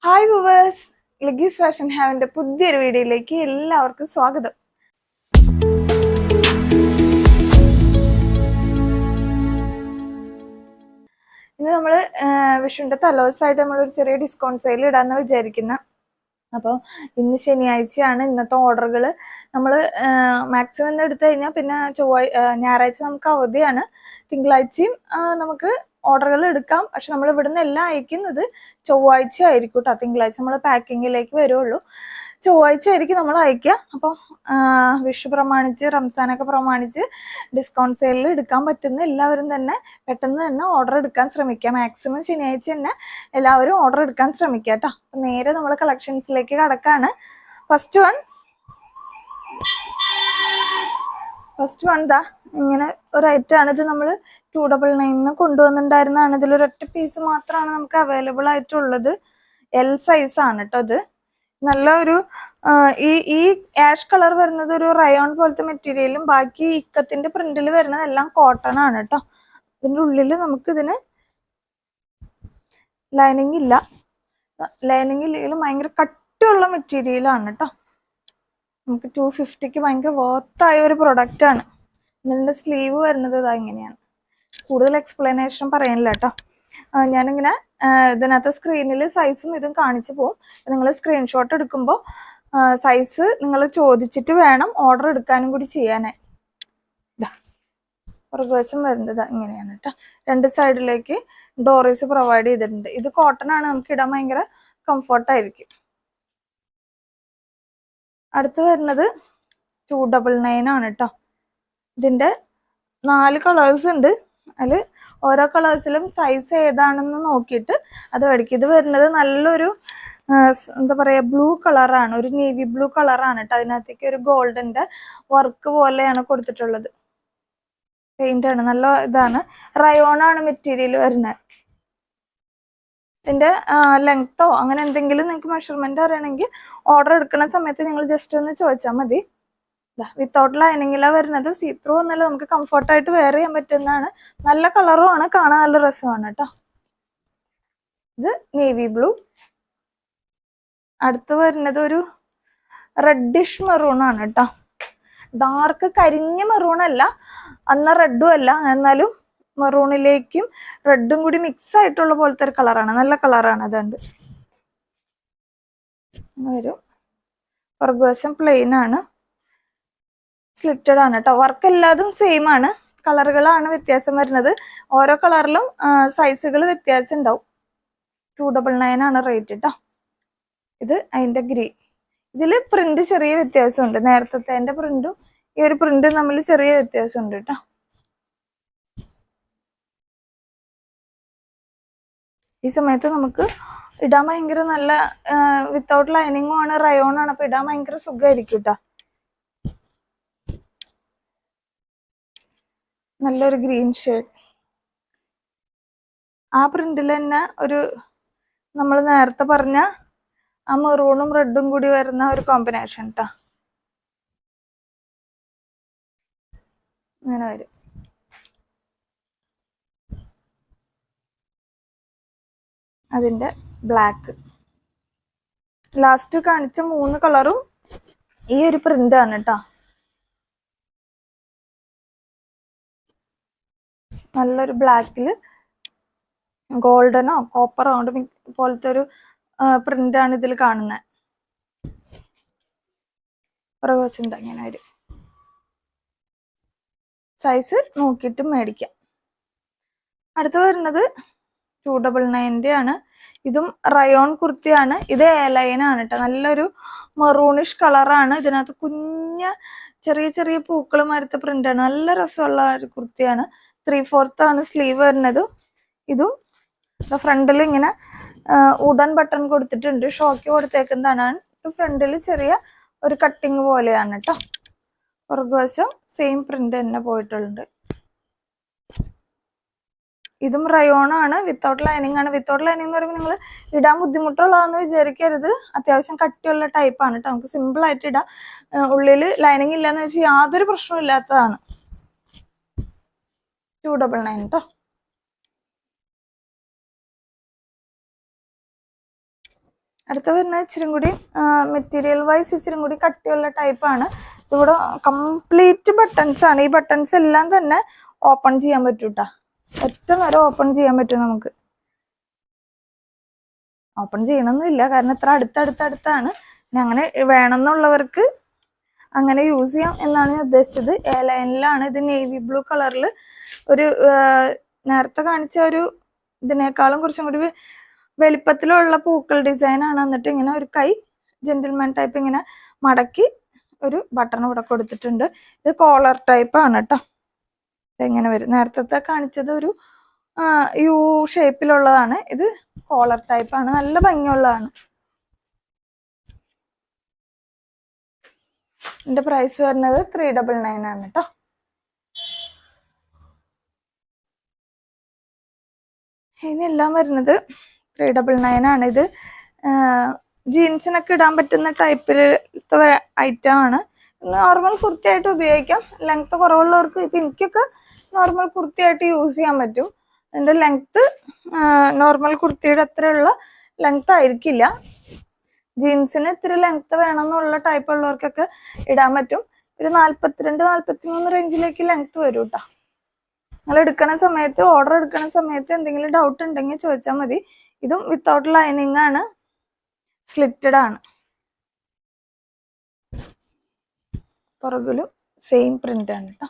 Hi viewers, ലിഗീസ് fashion ഹാവിന്റെ പുതിയൊരു വീഡിയോയിലേക്ക് എല്ലാവർക്കും സ്വാഗതം. ഇന്ന് നമ്മൾ വിഷുവിന്റെ തലേദിവസമായിട്ട് നമ്മളൊരു ചെറിയ ഡിസ്കൗണ്ട് സെയിൽ ഇടാന്ന് വിചാരിക്കുന്ന. അപ്പോൾ ഇന്ന് ശനിയാഴ്ചയാണ്. ഇന്നത്തെ ഓർഡറുകൾ നമ്മൾ മാക്സിമം ഇന്ന് എടുത്തു കഴിഞ്ഞാൽ പിന്നെ ഞായറാഴ്ച നമുക്ക് അവധിയാണ്. തിങ്കളാഴ്ചയും നമുക്ക് ഓർഡറുകൾ എടുക്കാം. പക്ഷെ നമ്മൾ ഇവിടുന്ന് എല്ലാം അയക്കുന്നത് ചൊവ്വാഴ്ച ആയിരിക്കും കേട്ടോ. തിങ്കളാഴ്ച നമ്മൾ പാക്കിങ്ങിലേക്ക് വരുള്ളൂ. ചൊവ്വാഴ്ച ആയിരിക്കും നമ്മൾ അയക്കുക. അപ്പോൾ വിഷു പ്രമാണിച്ച് റംസാനൊക്കെ പ്രമാണിച്ച് ഡിസ്കൗണ്ട് സെയിലിൽ എടുക്കാൻ പറ്റുന്ന എല്ലാവരും തന്നെ പെട്ടെന്ന് തന്നെ ഓർഡർ എടുക്കാൻ ശ്രമിക്കുക. മാക്സിമം ശനിയാഴ്ച തന്നെ എല്ലാവരും ഓർഡർ എടുക്കാൻ ശ്രമിക്കുക കേട്ടോ. അപ്പം നേരെ നമ്മൾ കളക്ഷൻസിലേക്ക് കടക്കാണ്. ഫസ്റ്റ് വൺ ദാ ഇങ്ങനെ ഒരു ഐറ്റം ആണ്. ഇത് നമ്മൾ 299 കൊണ്ടുവന്നിട്ടുണ്ടായിരുന്നതാണ്. ഇതിലൊരൊറ്റ പീസ് മാത്രമാണ് നമുക്ക് അവൈലബിൾ ആയിട്ടുള്ളത്. എൽ സൈസ് ആണ് കേട്ടോ. ഇത് നല്ല ഒരു ഈ ആഷ് കളർ വരുന്നത് ഒരു റയോൺ പോലത്തെ മെറ്റീരിയലും ബാക്കി ഇക്കത്തിന്റെ പ്രിന്റിൽ വരുന്നത് എല്ലാം കോട്ടൺ ആണ് കേട്ടോ. ഇതിൻ്റെ ഉള്ളിൽ നമുക്ക് ഇതിന് ലൈനിങ് ഇല്ല. ലൈനിങ് ഇല്ലെങ്കിലും ഭയങ്കര കട്ടിയുള്ള മെറ്റീരിയലാണ് കേട്ടോ. നമുക്ക് 250ക്ക് ഭയങ്കര വർത്തായ ഒരു പ്രൊഡക്റ്റ് ആണ്. ഇതിൻ്റെ സ്ലീവ് വരുന്നത് ഇതാ ഇങ്ങനെയാണ്. കൂടുതൽ എക്സ്പ്ലനേഷൻ പറയാനില്ല കേട്ടോ. ഞാനിങ്ങനെ ഇതിനകത്ത് സ്ക്രീനിൽ സൈസും ഇതും കാണിച്ചു പോകും. നിങ്ങൾ സ്ക്രീൻഷോട്ട് എടുക്കുമ്പോൾ സൈസ് നിങ്ങൾ ചോദിച്ചിട്ട് വേണം ഓർഡർ എടുക്കാനും കൂടി ചെയ്യാനായി. ഇതാ പുറകുവശം വരുന്നത് ഇങ്ങനെയാണ് കേട്ടോ. രണ്ട് സൈഡിലേക്ക് ഡോറീസ് പ്രൊവൈഡ് ചെയ്തിട്ടുണ്ട്. ഇത് കോട്ടൺ ആണ്, നമുക്ക് ഇടാൻ ഭയങ്കര കംഫർട്ടായിരിക്കും. അടുത്ത് വരുന്നത് 299 ആണ് കേട്ടോ. ഇതിൻ്റെ 4 കളേഴ്സ് ഉണ്ട്. അതിൽ ഓരോ കളേഴ്സിലും സൈസ് ഏതാണെന്ന് നോക്കിയിട്ട് അത് മേടിക്കും. ഇത് വരുന്നത് നല്ലൊരു എന്താ പറയുക, ബ്ലൂ കളറാണ്, ഒരു നേവി ബ്ലൂ കളറാണ് കേട്ടോ. അതിനകത്തേക്ക് ഒരു ഗോൾഡൻ്റെ വർക്ക് പോലെയാണ് കൊടുത്തിട്ടുള്ളത്. പെയിന്റ് ആണ്, നല്ല ഇതാണ്. റയോണാണ് മെറ്റീരിയൽ വരുന്നത്. ഇതിൻ്റെ ലെങ്ത്തോ അങ്ങനെ എന്തെങ്കിലും നിങ്ങൾക്ക് മെഷർമെന്റ് അറിയണമെങ്കിൽ ഓർഡർ എടുക്കുന്ന സമയത്ത് നിങ്ങൾ ജസ്റ്റ് ഒന്ന് ചോദിച്ചാൽ മതി. വിത്തൗട്ട് ലൈനിങ്ങിലാണ് വരുന്നത്. സീ ത്രൂ എന്നല്ല, നമുക്ക് കംഫർട്ടായിട്ട് വെയർ ചെയ്യാൻ പറ്റുന്നതാണ്. നല്ല കളറും ആണ്, കാണാൻ നല്ല രസമാണ് കേട്ടോ. ഇത് നേവി ബ്ലൂ. അടുത്ത് വരുന്നത് ഒരു റെഡിഷ് മെറൂൺ ആണ് കേട്ടോ. ഡാർക്ക് കരിഞ്ഞ മെറൂൺ അല്ല, അന്ന് റെഡും അല്ല, എന്നാലും മെറൂണിലേക്കും റെഡും കൂടി മിക്സ് ആയിട്ടുള്ള പോലത്തെ ഒരു കളറാണ്. നല്ല കളറാണ്. അതുണ്ട് വരും. പുറകുവശം പ്ലെയിൻ ആണ്, സ്ലിറ്റഡ് ആണ് കേട്ടോ. വർക്ക് എല്ലാതും സെയിം ആണ്, കളറുകളാണ് വ്യത്യാസം വരുന്നത്. ഓരോ കളറിലും സൈസുകൾ വ്യത്യാസം ഉണ്ടാവും. 299 ആണ് റേറ്റ് കേട്ടോ. ഇത് അതിൻ്റെ ഗ്രീൻ. ഇതിൽ പ്രിന്റ് ചെറിയ വ്യത്യാസമുണ്ട്. നേരത്തെ പ്രിന്റും ഈ ഒരു പ്രിന്റും തമ്മിൽ ചെറിയ വ്യത്യാസമുണ്ട് കേട്ടോ. ഈ സമയത്ത് നമുക്ക് ഇടാൻ ഭയങ്കര നല്ല വിത്തൗട്ട് ലൈനിങ്ങും ആണ്, റയോൺ ആണ്. അപ്പൊ ഇടാൻ ഭയങ്കര സുഖമായിരിക്കും കേട്ടോ. നല്ലൊരു ഗ്രീൻ ഷെയ്ഡ്. ആ പ്രിന്റിൽ തന്നെ ഒരു നമ്മൾ നേരത്തെ പറഞ്ഞ ആ മെറൂണും റെഡും കൂടി വരുന്ന ഒരു കോമ്പിനേഷൻ കേട്ടോ. അങ്ങനെ വരും. അതിൻ്റെ ബ്ലാക്ക്. ലാസ്റ്റ് കാണിച്ച 3 കളറും ഈ ഒരു പ്രിന്റ് ആണ് കേട്ടോ. നല്ലൊരു ബ്ലാക്കിൽ ഗോൾഡനോ കോപ്പറോ പോലത്തെ ഒരു പ്രിന്റ് ആണ് ഇതിൽ കാണുന്നത്. പ്രവേശം ഇങ്ങനെ വരും. സൈസ് നോക്കിയിട്ട് മേടിക്കാം. അടുത്ത് വരുന്നത് 299 ആണ്. ഇതും റയോൺ കുർത്തിയാണ്. ഇത് എലൈൻ ആണ് കേട്ടോ. നല്ലൊരു മെറൂണിഷ് കളറാണ്. ഇതിനകത്ത് ചെറിയ ചെറിയ പൂക്കൾ മരത്തെ പ്രിന്റാണ്. നല്ല രസമുള്ള ഒരു കുർത്തിയാണ്. 3/4 ആണ് സ്ലീവ് വരുന്നത്. ഇതും ഫ്രണ്ടിൽ ഇങ്ങനെ ഉടൻ ബട്ടൺ കൊടുത്തിട്ടുണ്ട്. ഷോക്ക് കൊടുത്തേക്കുന്നതാണ്. ഫ്രണ്ടിൽ ചെറിയ ഒരു കട്ടിങ് പോലെയാണ് കേട്ടോ. പുറകുവശം സെയിം പ്രിന്റ് തന്നെ പോയിട്ടുണ്ട്. ഇതും റയോൺ ആണ്, വിത്തൗട്ട് ലൈനിങ് ആണ്. വിത്തൗട്ട് ലൈനിങ് എന്ന് പറയുമ്പോൾ നിങ്ങൾ ഇടാൻ ബുദ്ധിമുട്ടുള്ളതെന്ന് വിചാരിക്കരുത്. അത്യാവശ്യം കട്ടിയുള്ള ടൈപ്പാണ് കേട്ടോ. നമുക്ക് സിമ്പിൾ ആയിട്ട് ഇടാം. ഉള്ളിൽ ലൈനിങ് ഇല്ലാന്ന് വെച്ചാൽ യാതൊരു പ്രശ്നവും ഇല്ലാത്തതാണ്. 299 കേട്ടോ. അടുത്ത വരുന്ന ഇച്ചിരി കൂടി മെറ്റീരിയൽ വൈസ് ഇച്ചിരി കൂടി കട്ടിയുള്ള ടൈപ്പാണ്. ഇവിടെ കംപ്ലീറ്റ് ബട്ടൺസ് ആണ്. ഈ ബട്ടൺസ് എല്ലാം തന്നെ ഓപ്പൺ ചെയ്യാൻ പറ്റും കേട്ടോ. ഒറ്റ നേരം ഓപ്പൺ ചെയ്യാൻ പറ്റും നമുക്ക്. ഓപ്പൺ ചെയ്യണമെന്നില്ല, കാരണം ഇത്ര അടുത്തടുത്താണ്. അങ്ങനെ വേണമെന്നുള്ളവർക്ക് അങ്ങനെ യൂസ് ചെയ്യാം എന്നാണ് ഞാൻ ഉദ്ദേശിച്ചത്. എ ലൈനിലാണ് ഇത്. നേവി ബ്ലൂ കളറിൽ ഒരു നേരത്തെ കാണിച്ച ഒരു ഇതിനേക്കാളും കുറച്ചും കൂടി വലിപ്പത്തിലുള്ള പൂക്കൾ ഡിസൈൻ ആണ്. എന്നിട്ട് ഇങ്ങനെ ഒരു കൈ ജെന്റിൽമാൻ ടൈപ്പ് ഇങ്ങനെ മടക്കി ഒരു ബട്ടൺ ഇവിടെ കൊടുത്തിട്ടുണ്ട്. ഇത് കോളർ ടൈപ്പ് ആണ് കേട്ടോ. ഇതെങ്ങനെ വരും. നേരത്തെ കാണിച്ചത് ഒരു യു ഷേപ്പിലുള്ളതാണ്. ഇത് കോളർ ടൈപ്പ് ആണ്. നല്ല ഭംഗിയുള്ളതാണ്. ഇതിന്റെ പ്രൈസ് വരുന്നത് 399 ആണ് കേട്ടോ. ഇതിനെല്ലാം വരുന്നത് 399 ആണ്. ഇത് ജീൻസിനൊക്കെ ഇടാൻ പറ്റുന്ന ടൈപ്പിലത്തെ ഐറ്റം ആണ്. നോർമൽ കുർത്തിയായിട്ട് ഉപയോഗിക്കാം. ലെങ്ത് കുറവുള്ളവർക്ക്, ഇപ്പം എനിക്കൊക്കെ നോർമൽ കുർത്തിയായിട്ട് യൂസ് ചെയ്യാൻ പറ്റും. അതിൻ്റെ ലെങ്ത്ത് നോർമൽ കുർത്തിയുടെ അത്രയുള്ള ലെങ്ത് ആയിരിക്കില്ല. ജീൻസിന് ഇത്തിരി ലെങ്ത് വേണമെന്നുള്ള ടൈപ്പ് ഉള്ളവർക്കൊക്കെ ഇടാൻ പറ്റും. ഒരു 42-43 റേഞ്ചിലേക്ക് ലെങ്ത് വരും കേട്ടോ. നിങ്ങൾ എടുക്കണ സമയത്ത്, ഓർഡർ എടുക്കണ സമയത്ത് എന്തെങ്കിലും ഡൗട്ട് ഉണ്ടെങ്കിൽ ചോദിച്ചാൽ മതി. ഇതും വിത്തൗട്ട് ലൈനിങ് ആണ്, സ്ലിറ്റഡ് ആണ്. പുറകിലും സെയിം പ്രിന്റ് ആണ് കേട്ടോ.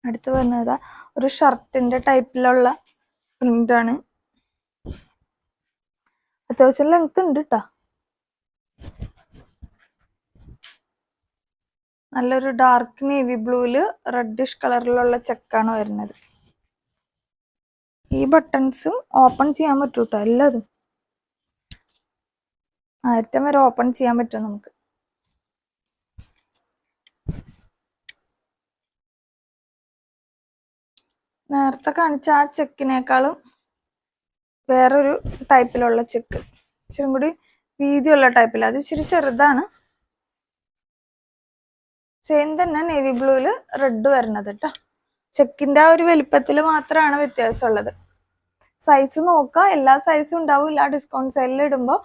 അടുത്ത് വരുന്നത് ഒരു ഷർട്ടിന്റെ ടൈപ്പിലുള്ള പ്രിന്റ് ആണ്. അത്യാവശ്യം ലെങ്ത് ഉണ്ട് കേട്ടോ. നല്ലൊരു ഡാർക്ക് നേവി ബ്ലൂവില് റെഡിഷ് കളറിലുള്ള ചെക്കാണ് വരുന്നത്. ഈ ബട്ടൺസും ഓപ്പൺ ചെയ്യാൻ പറ്റും കേട്ടോ. എല്ലാതും അറ്റം വരെ ഓപ്പൺ ചെയ്യാൻ പറ്റും നമുക്ക്. നേരത്തെ കാണിച്ച ആ ചെക്കിനേക്കാളും വേറൊരു ടൈപ്പിലുള്ള ചെക്ക്, ഇച്ചിരി കൂടി വീതിയുള്ള ടൈപ്പിൽ. അത് ഇച്ചിരി ചെറുതാണ്. സെയിം തന്നെ നേവി ബ്ലൂവില് റെഡ് വരുന്നത് കേട്ടോ. ചെക്കിന്റെ ആ ഒരു വലിപ്പത്തിൽ മാത്രമാണ് വ്യത്യാസമുള്ളത്. സൈസ് നോക്കുക, എല്ലാ സൈസും ഉണ്ടാവില്ല. ഡിസ്കൗണ്ട് സെയിലിൽ ഇടുമ്പോൾ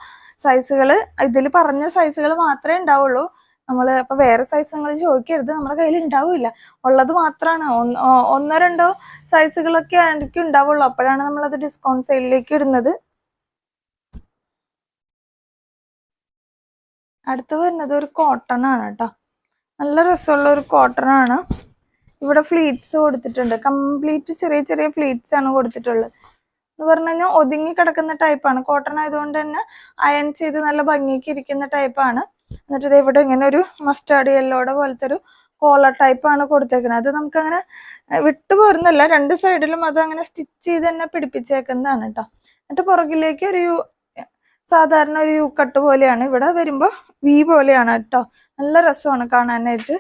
സൈസുകൾ ഇതിൽ പറഞ്ഞ സൈസുകൾ മാത്രമേ ഉണ്ടാവുള്ളൂ. നമ്മൾ ഇപ്പൊ വേറെ സൈസ് നിങ്ങൾ ചോദിക്കരുത്, നമ്മുടെ കയ്യിൽ ഉണ്ടാവില്ല. ഉള്ളത് മാത്രമാണ്. ഒന്നോ രണ്ടോ സൈസുകളൊക്കെ ആയിരിക്കും ഉണ്ടാവുള്ളൂ. അപ്പോഴാണ് നമ്മളത് ഡിസ്കൗണ്ട് സെയിലിലേക്ക് ഇടുന്നത്. അടുത്ത് വരുന്നത് ഒരു കോട്ടൺ ആണ് കേട്ടോ. നല്ല രസമുള്ള ഒരു കോട്ടൺ ആണ്. ഇവിടെ ഫ്ലീറ്റ്സ് കൊടുത്തിട്ടുണ്ട്. കംപ്ലീറ്റ് ചെറിയ ചെറിയ ഫ്ലീറ്റ്സ് ആണ് കൊടുത്തിട്ടുള്ളത്. എന്ന് പറഞ്ഞു കഴിഞ്ഞാൽ ഒതുങ്ങി കിടക്കുന്ന ടൈപ്പാണ്. കോട്ടൺ ആയതുകൊണ്ട് തന്നെ അയൺ ചെയ്ത് നല്ല ഭംഗിക്ക് ഇരിക്കുന്ന ടൈപ്പാണ്. എന്നിട്ട് ഇത് ഇവിടെ ഇങ്ങനെ ഒരു മസ്റ്റാർഡ് യെല്ലോടെ പോലത്തെ ഒരു കോളർ ടൈപ്പാണ് കൊടുത്തേക്കുന്നത്. അത് നമുക്കങ്ങനെ വിട്ടു പോരുന്നില്ല. രണ്ട് സൈഡിലും അത് അങ്ങനെ സ്റ്റിച്ച് ചെയ്ത് തന്നെ പിടിപ്പിച്ചേക്കുന്നതാണ് കേട്ടോ. എന്നിട്ട് പുറകിലേക്ക് ഒരു സാധാരണ ഒരു യു കട്ട് പോലെയാണ്. ഇവിടെ വരുമ്പോൾ വി പോലെയാണ് കേട്ടോ. നല്ല രസമാണ് കാണാനായിട്ട്.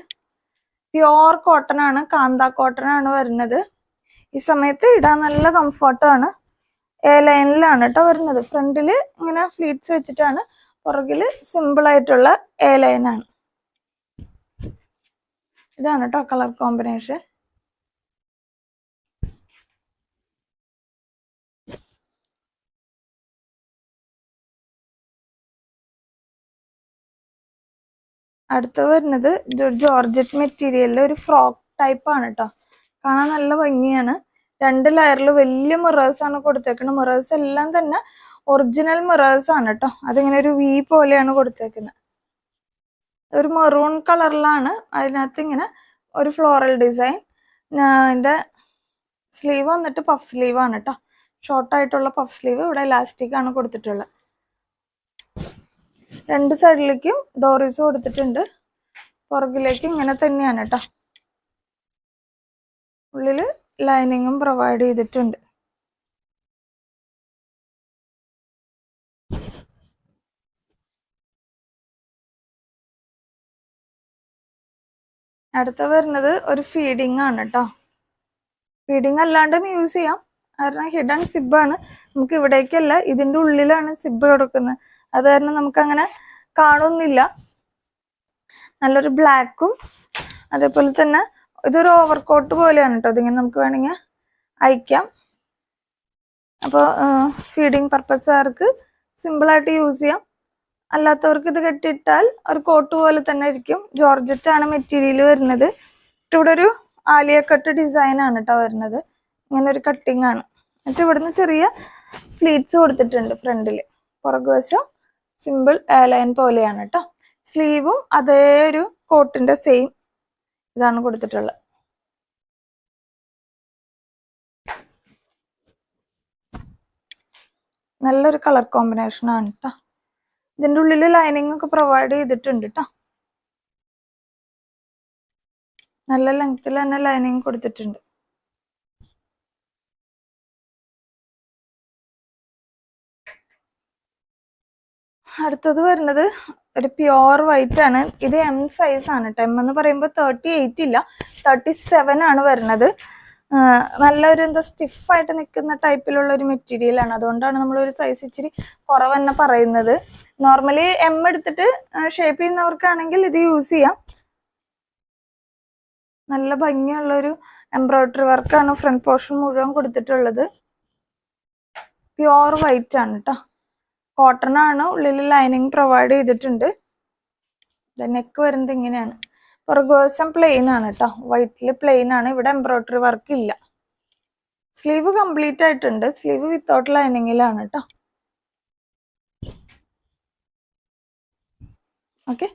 പ്യോർ കോട്ടൺ ആണ്, കാന്ത കോട്ടൺ ആണ് വരുന്നത്. ഈ സമയത്ത് ഇടാൻ നല്ല കംഫർട്ടാണ്. എ ലൈനിലാണ് കേട്ടോ വരുന്നത്. ഫ്രണ്ടില് ഇങ്ങനെ ഫ്ലീറ്റ്സ് വെച്ചിട്ടാണ്, പുറകില് സിമ്പിൾ ആയിട്ടുള്ള എ ലൈനാണ്. ഇതാണ് കേട്ടോ കളർ കോമ്പിനേഷൻ. അടുത്ത് വരുന്നത് ഇതൊരു ജോർജറ്റ് മെറ്റീരിയലിൽ ഒരു ഫ്രോക്ക് ടൈപ്പ് ആണ് കേട്ടോ. കാണാൻ നല്ല ഭംഗിയാണ്. 2 ലെയറിൽ വലിയ മിറേഴ്സ് ആണ് കൊടുത്തേക്കുന്നത്. മിറേഴ്സ് എല്ലാം തന്നെ ഒറിജിനൽ മിറേഴ്സ് ആണ് കേട്ടോ. അതിങ്ങനെ ഒരു വി പോലെയാണ് കൊടുത്തേക്കുന്നത്. ഒരു മെറൂൺ കളറിലാണ്. അതിനകത്ത് ഇങ്ങനെ ഒരു ഫ്ലോറൽ ഡിസൈൻ. അതിൻ്റെ സ്ലീവ് വന്നിട്ട് പഫ് സ്ലീവ് ആണ് കേട്ടോ. ഷോർട്ടായിട്ടുള്ള പഫ് സ്ലീവ്. ഇവിടെ ഇലാസ്റ്റിക് ആണ് കൊടുത്തിട്ടുള്ളത്. 2 സൈഡിലേക്കും ഡോറീസ് കൊടുത്തിട്ടുണ്ട്. പുറകിലേക്കും ഇങ്ങനെ തന്നെയാണ് കേട്ടോ. ഉള്ളില് ലൈനിങ്ങും പ്രൊവൈഡ് ചെയ്തിട്ടുണ്ട്. അടുത്ത വരുന്നത് ഒരു ഫീഡിങ് ആണ് കേട്ടോ. ഫീഡിങ് അല്ലാണ്ടും യൂസ് ചെയ്യാം. കാരണം ഹിഡൻ സിബാണ്. നമുക്ക് ഇവിടേക്കല്ല, ഇതിൻ്റെ ഉള്ളിലാണ് സിബ് കൊടുക്കുന്നത്. അത് കാരണം നമുക്കങ്ങനെ കാണുന്നില്ല. നല്ലൊരു ബ്ലാക്കും അതേപോലെ തന്നെ ഇതൊരു ഓവർകോട്ട് പോലെയാണ് കേട്ടോ. ഇതിങ്ങനെ നമുക്ക് വേണമെങ്കിൽ അയക്കാം. അപ്പോൾ ഫീഡിങ് പർപ്പസുകാർക്ക് സിമ്പിളായിട്ട് യൂസ് ചെയ്യാം. അല്ലാത്തവർക്ക് ഇത് കെട്ടിയിട്ടാൽ ഒരു കോട്ട് പോലെ തന്നെ ഇരിക്കും. ജോർജറ്റ് ആണ് മെറ്റീരിയൽ വരുന്നത്. ഇവിടെ ഒരു ആലിയ കട്ട് ഡിസൈൻ ആണ് കേട്ടോ വരുന്നത്. ഇങ്ങനെ ഒരു കട്ടിങ് ആണ്. എന്നിട്ട് ഇവിടുന്ന് ചെറിയ ഫ്ലീറ്റ്സ് കൊടുത്തിട്ടുണ്ട് ഫ്രണ്ടിൽ. പുറകുവശം സിമ്പിൾ എയർലൈൻ പോലെയാണ് കേട്ടോ. സ്ലീവും അതേ ഒരു കോട്ടിന്റെ സെയിം ഇതാണ് കൊടുത്തിട്ടുള്ളത്. നല്ലൊരു കളർ കോമ്പിനേഷൻ ആണ് കേട്ടോ. ഇതിൻ്റെ ഉള്ളിൽ ലൈനിങ് ഒക്കെ പ്രൊവൈഡ് ചെയ്തിട്ടുണ്ട് കേട്ടോ. നല്ല ലെങ്ത്തിൽ തന്നെ ലൈനിങ് കൊടുത്തിട്ടുണ്ട്. അടുത്തത് വരുന്നത് ഒരു പ്യുവർ വൈറ്റ് ആണ്. ഇത് എം സൈസ് ആണ് കേട്ടോ. എം എന്ന് പറയുമ്പോൾ 38 ഇല്ല, 37 ആണ് വരുന്നത്. നല്ലൊരു എന്താ സ്റ്റിഫായിട്ട് നിൽക്കുന്ന ടൈപ്പിലുള്ള ഒരു മെറ്റീരിയൽ ആണ്. അതുകൊണ്ടാണ് നമ്മളൊരു സൈസ് ഇച്ചിരി കുറവ് തന്നെ പറയുന്നത്. നോർമലി എം എടുത്തിട്ട് ഷേപ്പ് ചെയ്യുന്നവർക്കാണെങ്കിൽ ഇത് യൂസ് ചെയ്യാം. നല്ല ഭംഗിയുള്ളൊരു എംബ്രോയിഡറി വർക്കാണ് ഫ്രണ്ട് പോർഷൻ മുഴുവൻ കൊടുത്തിട്ടുള്ളത്. പ്യുവർ വൈറ്റ് ആണ് കേട്ടോ. കോട്ടൺ ആണ്. ഉള്ളിൽ ലൈനിങ് പ്രൊവൈഡ് ചെയ്തിട്ടുണ്ട്. നെക്ക് വരുന്നത് ഇങ്ങനെയാണ്. പുറകുവശം പ്ലെയിൻ ആണ് കേട്ടോ. വൈറ്റിൽ പ്ലെയിൻ ആണ്. ഇവിടെ എംബ്രോയിഡറി വർക്ക് ഇല്ല. സ്ലീവ് കംപ്ലീറ്റ് ആയിട്ടുണ്ട്. സ്ലീവ് വിത്തൗട്ട് ലൈനിങ്ങിലാണ് കേട്ടോ. ഓക്കെ,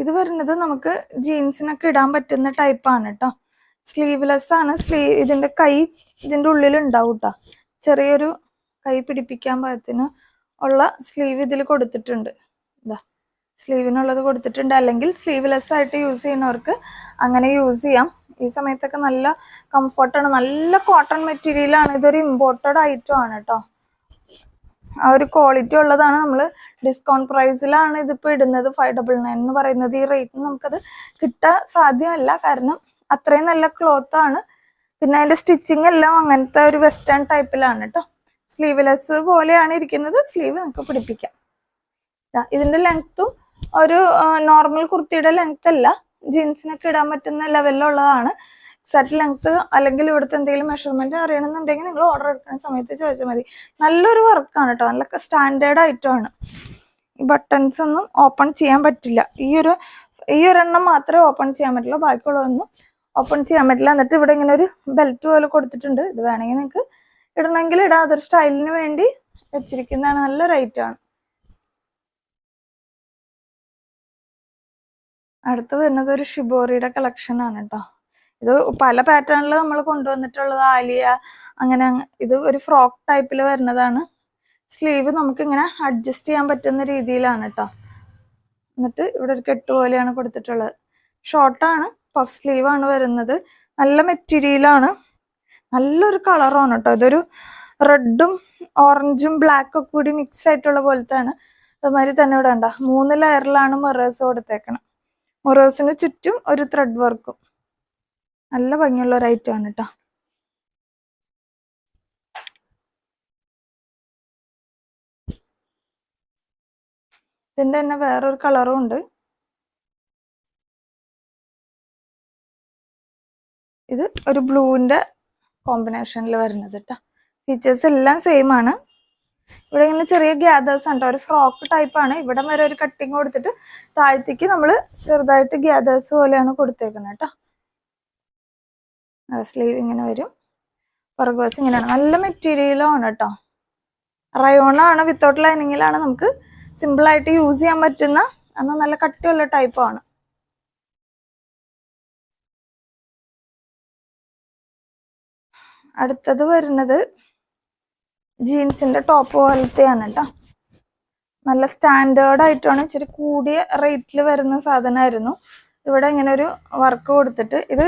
ഇത് വരുന്നത് നമുക്ക് ജീൻസിനൊക്കെ ഇടാൻ പറ്റുന്ന ടൈപ്പാണ് കേട്ടോ. സ്ലീവ്ലെസ് ആണ്. ഇതിന്റെ കൈ ഇതിന്റെ ഉള്ളിൽ ഉണ്ടാവും കേട്ടോ. ചെറിയൊരു കൈ പിടിപ്പിക്കാൻ പാകത്തിന് ഉള്ള സ്ലീവ് ഇതിൽ കൊടുത്തിട്ടുണ്ട്. ഇതാ സ്ലീവിനുള്ളത് കൊടുത്തിട്ടുണ്ട്. അല്ലെങ്കിൽ സ്ലീവ്ലെസ് ആയിട്ട് യൂസ് ചെയ്യുന്നവർക്ക് അങ്ങനെ യൂസ് ചെയ്യാം. ഈ സമയത്തൊക്കെ നല്ല കംഫർട്ടാണ്. നല്ല കോട്ടൺ മെറ്റീരിയലാണ്. ഇതൊരു ഇമ്പോർട്ടഡ് ഐറ്റം ആണ് കേട്ടോ. ആ ഒരു ക്വാളിറ്റി ഉള്ളതാണ്. നമ്മൾ ഡിസ്കൗണ്ട് പ്രൈസിലാണ് ഇതിപ്പോൾ ഇടുന്നത്. 599 എന്ന് പറയുന്നത്. ഈ റേറ്റിന് നമുക്കത് കിട്ടാൻ സാധ്യമല്ല. കാരണം അത്രയും നല്ല ക്ലോത്ത് ആണ്. പിന്നെ അതിന്റെ സ്റ്റിച്ചിങ് എല്ലാം അങ്ങനത്തെ ഒരു വെസ്റ്റേൺ ടൈപ്പിലാണ് കേട്ടോ. സ്ലീവ്ലെസ് പോലെയാണ് ഇരിക്കുന്നത്. സ്ലീവ് നമുക്ക് പിടിപ്പിക്കാം. ഇതിന്റെ ലെങ്ത്തും ഒരു നോർമൽ കുർത്തിയുടെ ലെങ്ത് അല്ല, ജീൻസിനൊക്കെ ഇടാൻ പറ്റുന്ന ലെവലിലുള്ളതാണ്. എക്സാക്ട് ലെങ്ത് അല്ലെങ്കിൽ ഇവിടുത്തെ എന്തെങ്കിലും മെഷർമെന്റ് അറിയണമെന്നുണ്ടെങ്കിൽ നിങ്ങൾ ഓർഡർ എടുക്കുന്ന സമയത്ത് ചോദിച്ചാൽ മതി. നല്ലൊരു വർക്കാണ് കേട്ടോ. നല്ല സ്റ്റാൻഡേർഡ് ഐറ്റം ആണ്. ഈ ബട്ടൺസ് ഒന്നും ഓപ്പൺ ചെയ്യാൻ പറ്റില്ല. ഈ ഒരെണ്ണം മാത്രമേ ഓപ്പൺ ചെയ്യാൻ പറ്റുള്ളൂ. ബാക്കിയുള്ളതൊന്നും ഓപ്പൺ ചെയ്യാൻ പറ്റില്ല. എന്നിട്ട് ഇവിടെ ഇങ്ങനെ ഒരു ബെൽറ്റ് പോലെ കൊടുത്തിട്ടുണ്ട്. ഇത് വേണമെങ്കിൽ നിങ്ങൾക്ക് ഇടണമെങ്കിൽ ഇടാം. അതൊരു സ്റ്റൈലിന് വേണ്ടി വെച്ചിരിക്കുന്നതാണ്. നല്ലൊരു ഐറ്റമാണ്. അടുത്ത് വരുന്നത് ഒരു ഷിബോറിയുടെ കളക്ഷൻ ആണ് കേട്ടോ. ഇത് പല പാറ്റേണിൽ നമ്മൾ കൊണ്ടുവന്നിട്ടുള്ളത്. ആലിയ അങ്ങനെ ഇത് ഒരു ഫ്രോക്ക് ടൈപ്പിൽ വരുന്നതാണ്. സ്ലീവ് നമുക്ക് ഇങ്ങനെ അഡ്ജസ്റ്റ് ചെയ്യാൻ പറ്റുന്ന രീതിയിലാണ് കേട്ടോ. എന്നിട്ട് ഇവിടെ ഒരു കെട്ട് പോലെയാണ് കൊടുത്തിട്ടുള്ളത്. ഷോർട്ടാണ്, പഫ് സ്ലീവ് ആണ് വരുന്നത്. നല്ല മെറ്റീരിയലാണ്. നല്ലൊരു കളറാണ് കേട്ടോ. ഇതൊരു റെഡും ഓറഞ്ചും ബ്ലാക്കും ഒക്കെ കൂടി മിക്സ് ആയിട്ടുള്ള പോലത്തെയാണ്. അതുമാതിരി തന്നെ ഇവിടെ ഉണ്ടാ 3 ലെയറിലാണ് മിറേഴ്സ് കൊടുത്തേക്കണം. മിറേഴ്സിന് ചുറ്റും ഒരു ത്രെഡ് വർക്കും. നല്ല ഭംഗിയുള്ള ഒരു ഐറ്റം ആണ് കേട്ടോ. ഇതിന്റെ തന്നെ വേറൊരു കളറും ഉണ്ട്. ഇത് ഒരു ബ്ലൂവിന്റെ കോമ്പിനേഷനിൽ വരുന്നത് കേട്ടോ. ഫീച്ചേഴ്സ് എല്ലാം സെയിം ആണ്. ഇവിടെ ഇങ്ങനെ ചെറിയ ഗ്യാദേഴ്സ് ഉണ്ട്. ഒരു ഫ്രോക്ക് ടൈപ്പാണ്. ഇവിടെ വരെ ഒരു കട്ടിങ് കൊടുത്തിട്ട് താഴത്തേക്ക് നമ്മൾ ചെറുതായിട്ട് ഗ്യാദേഴ്സ് പോലെയാണ് കൊടുത്തേക്കുന്നത് കേട്ടോ. സ്ലീവ് ഇങ്ങനെ വരും. പുറകുവശം ഇങ്ങനെയാണ്. നല്ല മെറ്റീരിയലാണ് കേട്ടോ. റയോണാണ്. വിത്തൗട്ട് ലൈനിങ്ങിലാണ്. നമുക്ക് സിമ്പിളായിട്ട് യൂസ് ചെയ്യാൻ പറ്റുന്ന അന്ന് നല്ല കട്ടിയുള്ള ടൈപ്പാണ്. അടുത്തത് വരുന്നത് ജീൻസിന്റെ ടോപ്പ് പോലത്തെയാണ് കേട്ടോ. നല്ല സ്റ്റാൻഡേർഡ് ആയിട്ടാണ്. ഇച്ചിരി കൂടിയ റേറ്റിൽ വരുന്ന സാധനമായിരുന്നു. ഇവിടെ ഇങ്ങനെ ഒരു വർക്ക് കൊടുത്തിട്ട്, ഇത്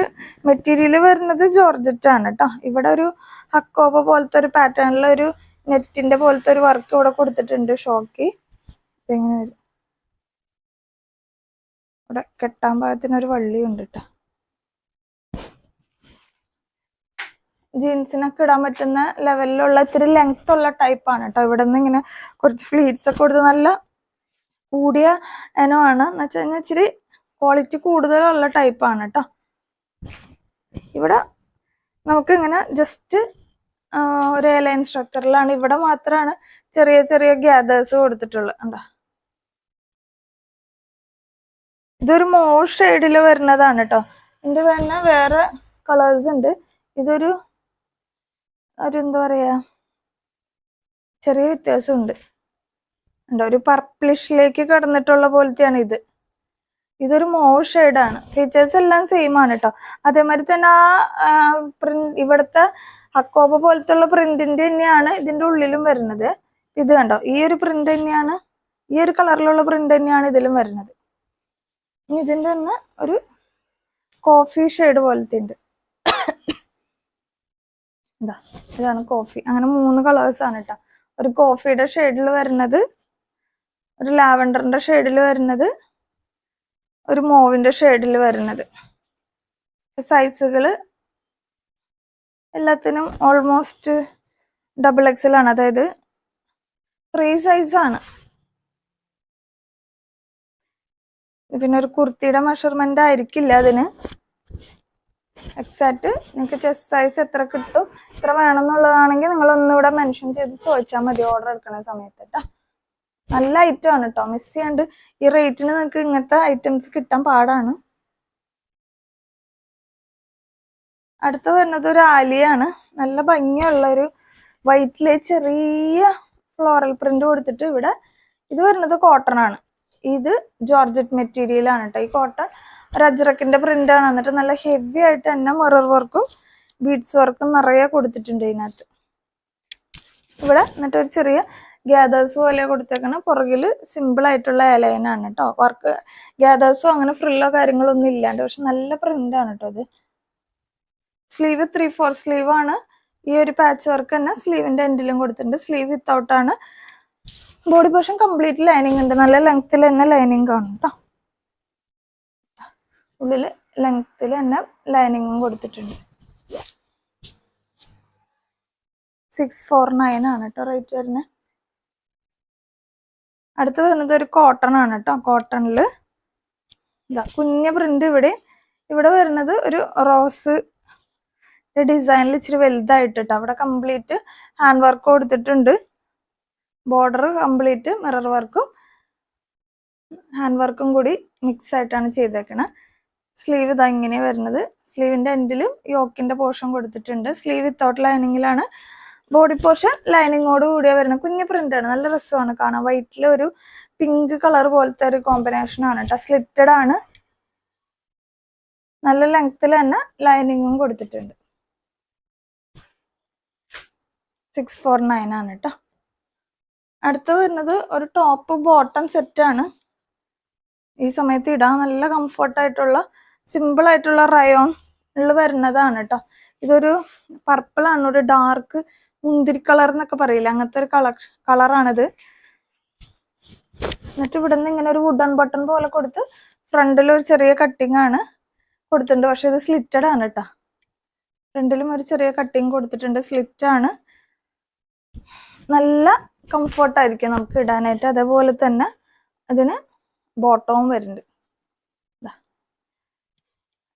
മെറ്റീരിയൽ വരുന്നത് ജോർജറ്റ് ആണ് കേട്ടോ. ഇവിടെ ഒരു ഹക്കോബ പോലത്തെ ഒരു പാറ്റേണിൽ ഒരു നെറ്റിന്റെ പോലത്തെ ഒരു വർക്ക് ഇവിടെ കൊടുത്തിട്ടുണ്ട്. ഷോക്കി ഇതെങ്ങനെ വരും. ഇവിടെ കെട്ടാൻ പാകത്തിനൊരു വള്ളിയുണ്ട് കേട്ടോ. ജീൻസിനൊക്കെ ഇടാൻ പറ്റുന്ന ലെവലിലുള്ള ഇത്തിരി ലെങ്ത് ഉള്ള ടൈപ്പാണ് കേട്ടോ. ഇവിടെ നിന്ന് ഇങ്ങനെ കുറച്ച് ഫ്ലീറ്റ്സ് ഒക്കെ കൊടുത്ത് നല്ല കൂടിയ ഇനമാണ് എന്ന് വെച്ച് കഴിഞ്ഞാൽ ഇച്ചിരി ക്വാളിറ്റി കൂടുതലുള്ള ടൈപ്പാണ് കേട്ടോ. ഇവിടെ നമുക്ക് ഇങ്ങനെ ജസ്റ്റ് ഒരു ലൈൻ സ്ട്രക്ചറിലാണ്. ഇവിടെ മാത്രമാണ് ചെറിയ ചെറിയ ഗ്യാദേഴ്സ് കൊടുത്തിട്ടുള്ളത്. കണ്ടോ, ഇതൊരു മോവ് ഷെയ്ഡിൽ വരുന്നതാണ് കേട്ടോ. ഇതിന്റെ തന്നെ വേറെ കളേഴ്സ് ഉണ്ട്. ഇതൊരു എന്താ പറയാ, ചെറിയ വ്യത്യാസമുണ്ട്. ഉണ്ടോ, ഒരു പർപ്പിളിഷിലേക്ക് കടന്നിട്ടുള്ള പോലത്തെയാണ് ഇത്. ഇതൊരു മോവ് ഷെയ്ഡാണ്. ഫീച്ചേഴ്സ് എല്ലാം സെയിം ആണ് കേട്ടോ. അതേമാതിരി തന്നെ ആ പ്രിന്റ്, ഇവിടുത്തെ അക്കോബ പോലത്തുള്ള പ്രിന്റിന്റെ തന്നെയാണ് ഇതിന്റെ ഉള്ളിലും വരുന്നത്. ഇത് കണ്ടോ, ഈ ഒരു പ്രിന്റ് തന്നെയാണ്, ഈ ഒരു കളറിലുള്ള പ്രിന്റ് തന്നെയാണ് ഇതിലും വരുന്നത്. ഇതിന്റെ തന്നെ ഒരു കോഫി ഷെയ്ഡ് പോലത്തെ ഉണ്ട്. എന്താ, ഇതാണ് കോഫി. അങ്ങനെ 3 കളേഴ്സ് ആണ് കേട്ടോ. ഒരു കോഫിയുടെ ഷെയ്ഡിൽ വരുന്നത്, ഒരു ലാവൻഡറിന്റെ ഷെയ്ഡിൽ വരുന്നത്, ഒരു മോവിന്റെ ഷെയ്ഡിൽ വരുന്നത്. സൈസുകൾ എല്ലാത്തിനും ഓൾമോസ്റ്റ് XXL ആണ്. അതായത് 3 സൈസാണ്. പിന്നെ ഒരു കുർത്തിയുടെ മെഷർമെന്റ് ആയിരിക്കില്ല അതിന് എക്സാക്ട്. നിങ്ങൾക്ക് ചെസ്റ്റ് സൈസ് എത്ര കിട്ടും, എത്ര വേണം എന്നുള്ളതാണെങ്കിൽ നിങ്ങൾ ഒന്നുകൂടെ മെൻഷൻ ചെയ്ത് ചോദിച്ചാൽ മതി ഓർഡർ എടുക്കുന്ന സമയത്ത് കേട്ടോ. നല്ല ഐറ്റം ആണ് കേട്ടോ, മിസ് ചെയ്യാണ്ട്. ഈ റേറ്റിന് നിങ്ങൾക്ക് ഇങ്ങനത്തെ ഐറ്റംസ് കിട്ടാൻ പാടാണ്. അടുത്ത് വരുന്നത് ഒരു ആലിയാണ്. നല്ല ഭംഗിയുള്ള ഒരു വൈറ്റിലെ ചെറിയ ഫ്ലോറൽ പ്രിന്റ് കൊടുത്തിട്ട് ഇവിടെ ഇത് വരുന്നത് കോട്ടൺ ആണ്. ഇത് ജോർജറ്റ് മെറ്റീരിയൽ ആണ് കേട്ടോ. ഈ കോട്ടൺ ഒരു അജ്രക്കിന്റെ പ്രിന്റ് ആണ്. എന്നിട്ട് നല്ല ഹെവി ആയിട്ട് തന്നെ മിറർ വർക്കും ബീഡ്സ് വർക്കും നിറയെ കൊടുത്തിട്ടുണ്ട് ഇതിനകത്ത്. ഇവിടെ എന്നിട്ട് ഒരു ചെറിയ ഗ്യാദേഴ്സ് പോലെ കൊടുത്തേക്കണം. പുറകിൽ സിമ്പിൾ ആയിട്ടുള്ള ലൈനാണ് കേട്ടോ. വർക്ക് ഗ്യാദേഴ്സോ അങ്ങനെ ഫ്രില്ലോ കാര്യങ്ങളൊന്നും ഇല്ലാണ്ട്, പക്ഷെ നല്ല പ്രിന്റ് ആണ് കേട്ടോ ഇത്. സ്ലീവ് 3/4 സ്ലീവ് ആണ്. ഈ ഒരു പാച്ച് വർക്ക് തന്നെ സ്ലീവിന്റെ എൻഡിലും കൊടുത്തിട്ടുണ്ട്. സ്ലീവ് വിത്തൗട്ട് ആണ്. ബോഡി പോർഷൻ കംപ്ലീറ്റ് ലൈനിങ് ഉണ്ട്. നല്ല ലെങ്ത്തിൽ തന്നെ ലൈനിങ് കാണും കേട്ടോ. ഉള്ളില് ലെങ്ത്തിൽ തന്നെ ലൈനിങ്ങും കൊടുത്തിട്ടുണ്ട്. 649 ആണ് കേട്ടോ റേറ്റ് വരുന്നത്. അടുത്ത് വരുന്നത് ഒരു കോട്ടൺ ആണ് കേട്ടോ. കോട്ടണിൽ ഇതാ കുഞ്ഞ പ്രിന്റ്. ഇവിടെ വരുന്നത് ഒരു റോസ് ഡിസൈനിൽ ഇച്ചിരി വലുതായിട്ട് കേട്ടോ. അവിടെ കംപ്ലീറ്റ് ഹാൻഡ് വർക്ക് കൊടുത്തിട്ടുണ്ട്. ബോർഡർ കംപ്ലീറ്റ് മിറർ വർക്കും ഹാൻഡ് വർക്കും കൂടി മിക്സ് ആയിട്ടാണ് ചെയ്തേക്കണത്. സ്ലീവ് ഇതാ ഇങ്ങനെ വരുന്നത്. സ്ലീവിന്റെ എൻഡിലും യോക്കിന്റെ പോർഷൻ കൊടുത്തിട്ടുണ്ട്. സ്ലീവ് വിത്തൗട്ട് ലൈനിങ്ങിലാണ്. ബോഡി പോർഷൻ ലൈനിങ്ങോട് കൂടിയ വരുന്ന കുഞ്ഞു പ്രിന്റ് ആണ്. നല്ല രസമാണ് കാണാൻ. വൈറ്റിൽ ഒരു പിങ്ക് കളർ പോലത്തെ ഒരു കോമ്പിനേഷൻ ആണ് കേട്ടോ. സ്ലിറ്റഡ് ആണ്. നല്ല ലെങ്ത്തിൽ തന്നെ ലൈനിങ്ങും കൊടുത്തിട്ടുണ്ട്. 649 ആണ് കേട്ടോ. അടുത്ത് വരുന്നത് ഒരു ടോപ്പ് ബോട്ടം സെറ്റ് ആണ്. ഈ സമയത്ത് ഇടാൻ നല്ല കംഫർട്ടായിട്ടുള്ള സിമ്പിൾ ആയിട്ടുള്ള റയോണിൽ വരുന്നതാണ് കേട്ടോ. ഇതൊരു പർപ്പിൾ ആണ്. ഒരു ഡാർക്ക് മുന്തിരി കളർ എന്നൊക്കെ പറയില്ല, അങ്ങനത്തെ ഒരു കളറാണിത്. എന്നിട്ട് ഇവിടെ നിന്ന് ഇങ്ങനെ ഒരു വുഡൻ ബട്ടൺ പോലെ കൊടുത്ത് ഫ്രണ്ടിൽ ഒരു ചെറിയ കട്ടിങ് ആണ് കൊടുത്തിട്ടുണ്ട്. പക്ഷെ ഇത് സ്ലിറ്റഡ് ആണ് കേട്ടോ. ഫ്രണ്ടിലും ഒരു ചെറിയ കട്ടിങ് കൊടുത്തിട്ടുണ്ട്. സ്ലിറ്റ് ആണ്. നല്ല കംഫർട്ടായിരിക്കും നമുക്ക് ഇടാനായിട്ട്. അതേപോലെ തന്നെ അതിന് ബോട്ടവും വരുന്നുണ്ട്.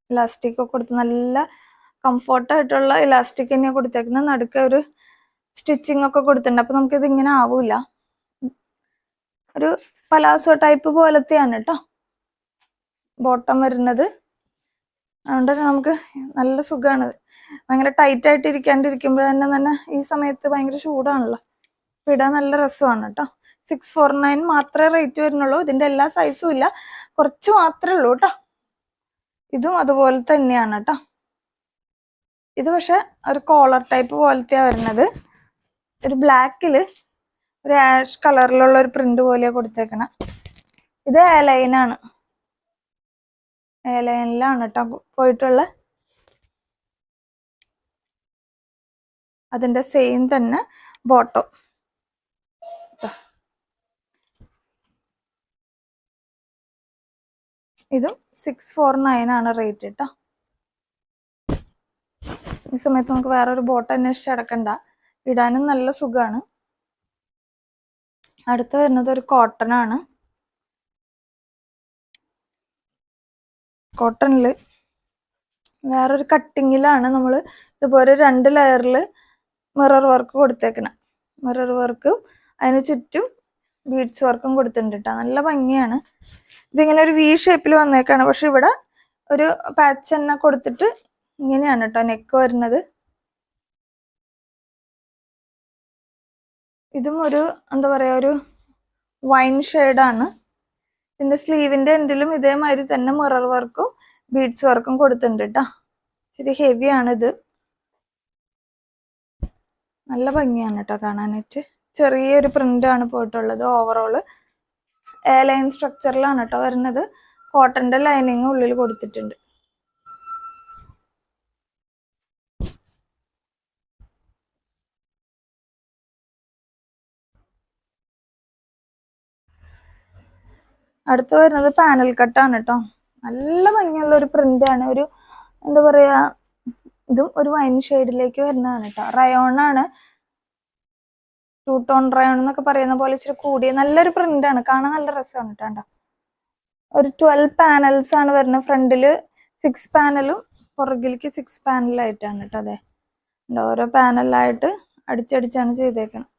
ഇലാസ്റ്റിക് ഒക്കെ കൊടുത്ത് നല്ല കംഫർട്ടായിട്ടുള്ള ഇലാസ്റ്റിക് തന്നെയാണ് കൊടുത്തേക്കുന്നത്. നടുക്ക് ഒരു സ്റ്റിച്ചിങ് ഒക്കെ കൊടുത്തിട്ടുണ്ട്. അപ്പൊ നമുക്കിത് ഇങ്ങനെ ആവൂല. ഒരു പലാസോ ടൈപ്പ് പോലത്തെയാണ് കേട്ടോ ബോട്ടം വരുന്നത്. അതുകൊണ്ട് തന്നെ നമുക്ക് നല്ല സുഖമാണ്. ഭയങ്കര ടൈറ്റ് ആയിട്ട് ഇരിക്കാണ്ടിരിക്കുമ്പോൾ തന്നെ ഈ സമയത്ത് ഭയങ്കര ചൂടാണല്ലോ. ഇടാൻ നല്ല രസമാണ് കേട്ടോ. 649 മാത്രമേ റേറ്റ് വരുന്നുള്ളൂ. ഇതിന്റെ എല്ലാ സൈസും ഇല്ല, കുറച്ച് മാത്രമേ ഉള്ളൂ കേട്ടോ. ഇതും അതുപോലെ തന്നെയാണ് കേട്ടോ. ഇത് പക്ഷെ ഒരു കോളർ ടൈപ്പ് പോലത്തെയാ വരുന്നത്. ഒരു ബ്ലാക്കില് ഒരു ആഷ് കളറിലുള്ള ഒരു പ്രിന്റ് പോലെയാ കൊടുത്തേക്കണം. ഇത് എലൈനാണ്. എലൈനിലാണ് കേട്ടോ പോയിട്ടുള്ള. അതിന്റെ സെയിം തന്നെ ബോട്ടോ. ഇതും 649 ആണ് റേറ്റ് കേട്ടോ. ഈ സമയത്ത് നമുക്ക് വേറൊരു ബോട്ട് അന്വേഷിച്ച് അടക്കണ്ട, ഇടാനും നല്ല സുഖമാണ്. അടുത്ത് വരുന്നത് ഒരു കോട്ടൺ ആണ്. കോട്ടണിൽ വേറൊരു കട്ടിങ്ങിലാണ് നമ്മൾ ഇതുപോലെ 2 ലെയറിൽ മിറർ വർക്ക് കൊടുത്തേക്കണം. മിറർ വർക്കും അതിന് ചുറ്റും ബീഡ്സ് വർക്കും കൊടുത്തിട്ടുണ്ട് കേട്ടോ. നല്ല ഭംഗിയാണ്. ഇതിങ്ങനെ ഒരു വി ഷേപ്പിൽ വന്നേക്കാണ്. പക്ഷെ ഇവിടെ ഒരു പാച്ച് തന്നെ കൊടുത്തിട്ട് ഇങ്ങനെയാണ് കേട്ടോ നെക്ക് വരുന്നത്. ഇതും ഒരു എന്താ പറയാ ഒരു വൈൻ ഷെയ്ഡാണ്. ഇതിന്റെ സ്ലീവിന്റെ എൻഡിലും ഇതേമാതിരി തന്നെ മിറർ വർക്കും ബീഡ്സ് വർക്കും കൊടുത്തിട്ടുണ്ട് കേട്ടോ. ഇച്ചിരി ഹെവിയാണ് ഇത്. നല്ല ഭംഗിയാണ് കേട്ടോ കാണാനായിട്ട്. ചെറിയൊരു പ്രിന്റാണ് പോയിട്ടുള്ളത്. ഓവറോള് എ ലൈൻ സ്ട്രക്ചറിലാണ് കേട്ടോ വരുന്നത്. കോട്ടന്റെ ലൈനിങ് ഉള്ളിൽ കൊടുത്തിട്ടുണ്ട്. അടുത്ത് വരുന്നത് പാനൽ കട്ടാണ് കേട്ടോ. നല്ല ഭംഗിയുള്ള ഒരു പ്രിന്റാണ്. ഒരു എന്താ പറയാ ഇതും ഒരു വൈൻ ഷെയ്ഡിലേക്ക് വരുന്നതാണ് കേട്ടോ. റയോൺ ആണ്. 2 ടോൺ റയോൺ എന്നൊക്കെ പറയുന്ന പോലെ ഇച്ചിരി കൂടിയ നല്ലൊരു പ്രിന്റാണ്. കാണാൻ നല്ല രസമാണ് കേട്ടോ. ഒരു 12 പാനൽസ് ആണ് വരുന്നത്. ഫ്രണ്ടില് 6 പാനലും പുറകിലേക്ക് 6 പാനലായിട്ടാണ് കേട്ടോ. അതെ, ഓരോ പാനലായിട്ട് അടിച്ചടിച്ചാണ് ചെയ്തേക്കണം.